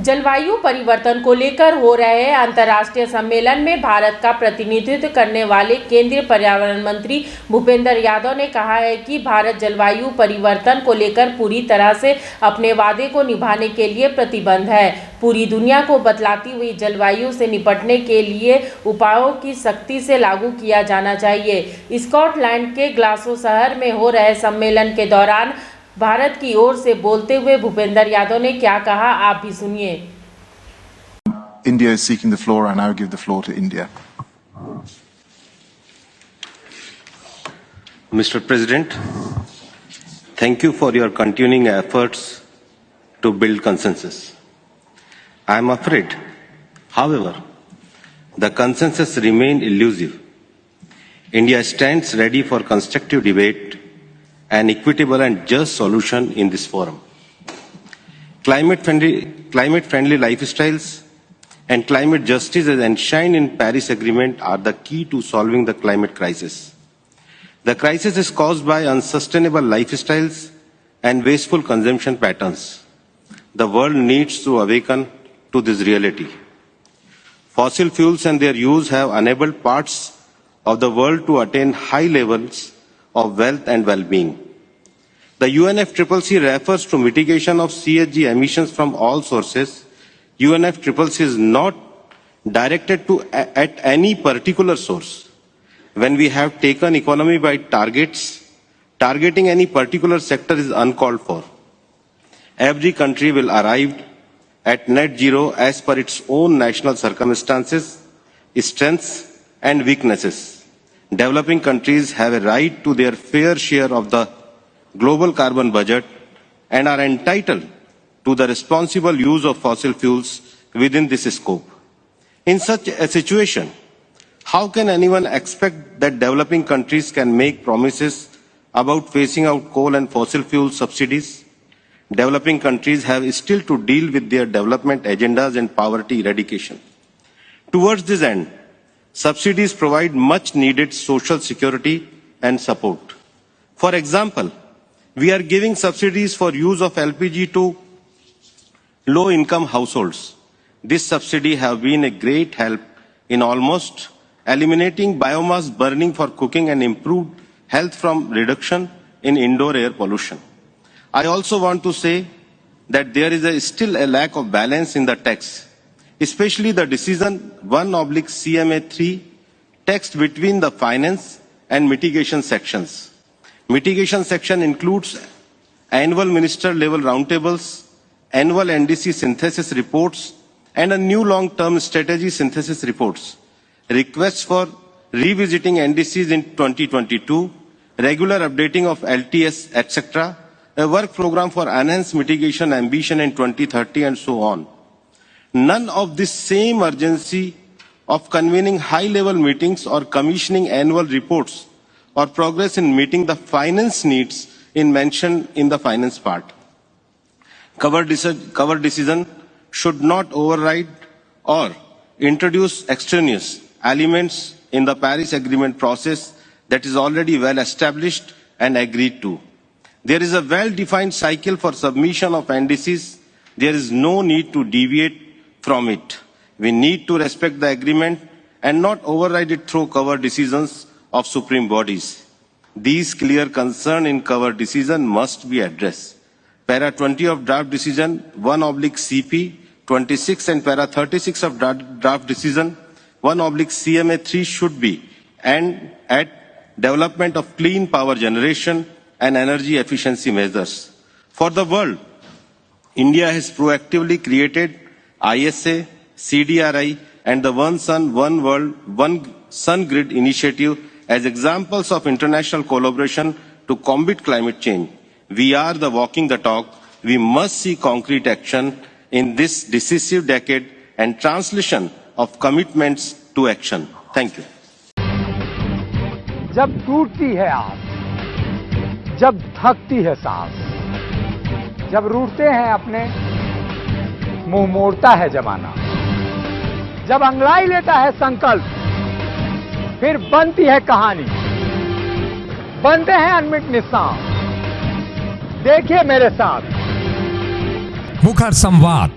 जलवायु परिवर्तन को लेकर हो रहे अंतर्राष्ट्रीय सम्मेलन में भारत का प्रतिनिधित्व करने वाले केंद्रीय पर्यावरण मंत्री भूपेंद्र यादव ने कहा है कि भारत जलवायु परिवर्तन को लेकर पूरी तरह से अपने वादे को निभाने के लिए प्रतिबद्ध है। पूरी दुनिया को बदलती हुई जलवायु से निपटने के लिए उपायों की सख्ती से लागू किया जाना चाहिए। स्कॉटलैंड के ग्लासगो शहर में हो रहे सम्मेलन के दौरान भारत की ओर से बोलते हुए भूपेंद्र यादव ने क्या कहा, आप भी सुनिए। India is seeking the floor. I now give the floor to India. Mr. President, thank you for your continuing efforts to build consensus. I am afraid, however, the consensus remains elusive. India stands ready for constructive debate and equitable and just solution in this forum. Climate-friendly lifestyles and climate justice as enshrined in Paris Agreement are the key to solving the climate crisis. The crisis is caused by unsustainable lifestyles and wasteful consumption patterns. The world needs to awaken to this reality. Fossil fuels and their use have enabled parts of the world to attain high levels of wealth and well-being. The UNFCCC refers to mitigation of CHG emissions from all sources. UNFCCC is not directed at any particular source. When we have taken economy by targets, targeting any particular sector is uncalled for. Every country will arrive at net zero as per its own national circumstances, strengths and weaknesses. Developing countries have a right to their fair share of the global carbon budget and are entitled to the responsible use of fossil fuels within this scope. In such a situation, how can anyone expect that developing countries can make promises about phasing out coal and fossil fuel subsidies? Developing countries have still to deal with their development agendas and poverty eradication. Towards this end, subsidies provide much needed social security and support. For example, we are giving subsidies for use of LPG to low-income households. This subsidy has been a great help in almost eliminating biomass burning for cooking and improved health from reduction in indoor air pollution. I also want to say that there is still a lack of balance in the text, especially the decision 1/CMA3 text between the finance and mitigation sections. Mitigation section includes annual minister-level roundtables, annual NDC synthesis reports, and a new long-term strategy synthesis reports. Requests for revisiting NDCs in 2022, regular updating of LTS, etc., a work program for enhanced mitigation ambition in 2030, and so on. None of this same urgency of convening high-level meetings or commissioning annual reports or progress in meeting the finance needs mentioned in the finance part. Cover decision should not override or introduce extraneous elements in the Paris Agreement process that is already well established and agreed to. There is a well-defined cycle for submission of NDCs. There is no need to deviate from it. We need to respect the agreement and not override it through cover decisions of supreme bodies. These clear concerns in cover decision must be addressed. Para 20 of draft decision 1/CP 26 and para 36 of draft decision 1/CMA3 should be and at development of clean power generation and energy efficiency measures. For the world, India has proactively created ISA, CDRI and the One Sun, One World, One Sun Grid initiative as examples of international collaboration to combat climate change. We are walking the talk. We must see concrete action in this decisive decade and translation of commitments to action. Thank you. जब टूटती है आस, जब थकती है सांस, जब रूठते हैं अपने, मुंह मोड़ता है जमाना, जब अंगड़ाई लेता है संकल्प, फिर बनती है कहानी, बनते हैं अनमिट निशान। देखिए मेरे साथ मुखर संवाद